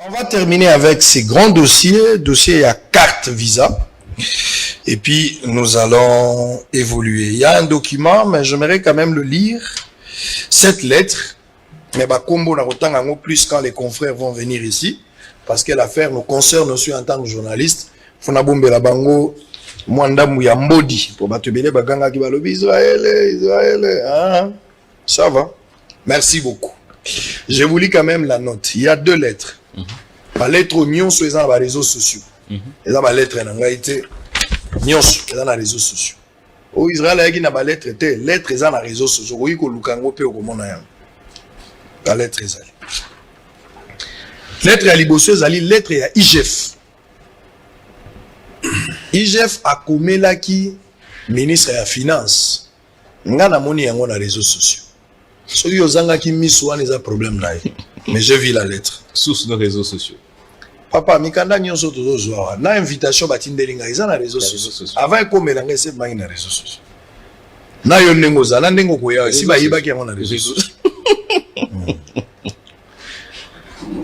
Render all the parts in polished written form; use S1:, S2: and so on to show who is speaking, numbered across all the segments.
S1: On va terminer avec ces grands dossiers à carte Visa. Et puis, nous allons évoluer. Il y a un document, mais j'aimerais quand même le lire. Cette lettre, mais combo na plus quand les confrères vont venir ici, parce que l'affaire nous concerne aussi en tant que journaliste. Fona bombe la bango, mwanda muyambodi, pour batubele baganga qui balobi Israël, hein? Ça va. Merci beaucoup. Je vous lis quand même la note. Il y a deux lettres. La lettre Nyon sur les réseaux sociaux. Et là, ma lettre en réalité, Nyon sur les réseaux sociaux. Au Israël, il y a une lettre, lettre est dans les réseaux sociaux. Oui, que Lukango peut au moment la lettre est allée. Lettre à Libosso, lettre à IGF. IGF a commis là qui ministre de la finance. Nga na moni yango na réseaux sociaux. Ceux qui ont qui mis souvent des problèmes là. Mais j'ai vu la lettre.
S2: Source de réseaux sociaux.
S1: Papa, mikanda nyonso tozo zwa. Na invitation batindelinga iza na réseaux sociaux. Avant ko melanga se bangi na réseaux sociaux. Na yo nengo za na nengo ko ya si ba yiba ki yango na réseaux sociaux.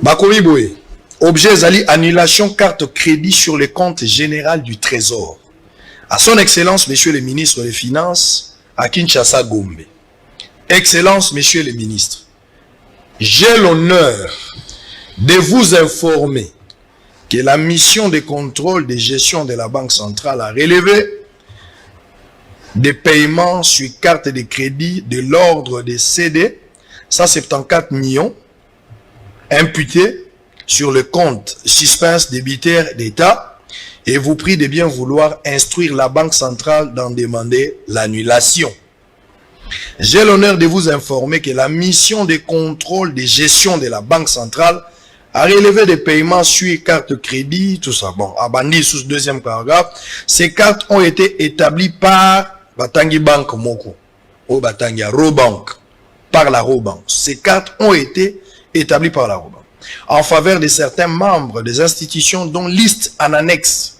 S1: Bakomi boye. Objet zali annulation carte crédit sur le compte général du Trésor. À son excellence monsieur le ministre des Finances à Kinshasa Gombe. Excellence monsieur le ministre. J'ai l'honneur de vous informer que la mission de contrôle de gestion de la Banque centrale a relevé des paiements sur carte de crédit de l'ordre de CD 174 millions imputés sur le compte suspense débitaire d'État et vous prie de bien vouloir instruire la Banque centrale d'en demander l'annulation. J'ai l'honneur de vous informer que la mission de contrôle de gestion de la Banque centrale a relevé des paiements sur carte crédit, tout ça. Bon, abandi sous deuxième paragraphe, ces cartes ont été établies par Batangi Bank Moko, ou Batangi Robank, par la Robank. Ces cartes ont été établies par la Robank en faveur de certains membres des institutions dont liste en annexe.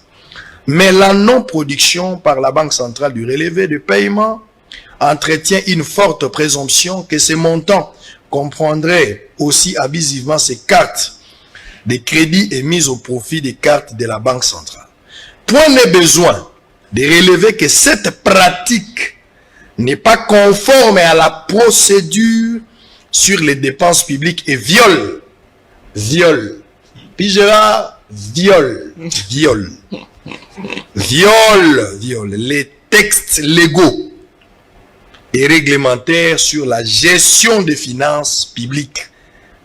S1: Mais la non-production par la Banque centrale du relevé de paiement entretient une forte présomption que ces montants comprendraient aussi abusivement ces cartes de crédit émises au profit des cartes de la Banque centrale. Point n'est besoin de relever que cette pratique n'est pas conforme à la procédure sur les dépenses publiques et viole les textes légaux et réglementaires sur la gestion des finances publiques.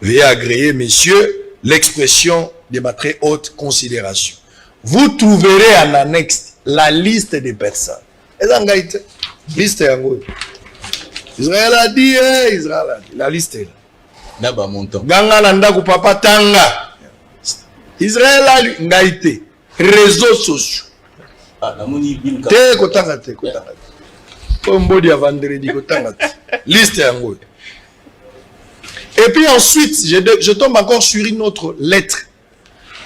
S1: Veuillez agréer, messieurs, l'expression de ma très haute considération. Vous trouverez en annexe la liste des personnes. Liste Israël a dit, la liste est là.
S2: D'abord montant.
S1: Ganga nanda ku papa tanga. Israël a ngaité. Réseaux sociaux.
S2: Ah, la moni bin ka.
S1: Te kotanga te. Mbodi à vendredi kotanga te. Liste yango. Et puis ensuite, je tombe encore sur une autre lettre.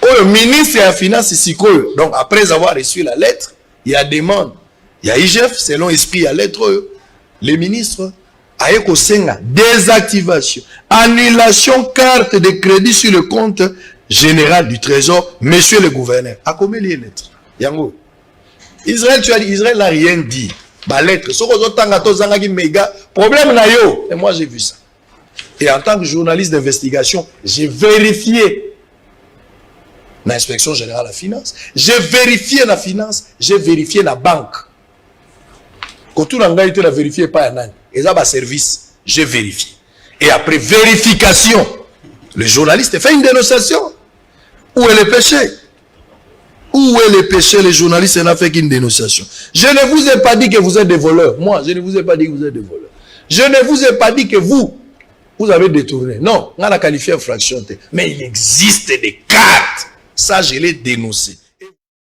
S1: Le ministre de la Finance ici, donc après avoir reçu la lettre, il y a demande. Il y a IGF, selon esprit à lettre, les ministres, Ayeko Senga, désactivation, annulation carte de crédit sur le compte général du Trésor, monsieur le gouverneur. À combien les lettres? Yango. Israël, tu as dit, Israël n'a rien dit. Ma lettre, problème na yo. Et moi j'ai vu ça. Et en tant que journaliste d'investigation, j'ai vérifié l'inspection générale de la finance, j'ai vérifié la finance, j'ai vérifié la banque. Quand tout le monde a vérifié, pas un an. Et ça, service, j'ai vérifié. Et après vérification, le journaliste fait une dénonciation. Où est le péché? Où est le péché? Le journaliste n'a fait qu'une dénonciation. Je ne vous ai pas dit que vous êtes des voleurs. Moi, je ne vous ai pas dit que vous êtes des voleurs. Je ne vous ai pas dit que vous avez détourné. Non, on a qualifié infraction. Mais il existe des cartes. Ça, je l'ai dénoncé.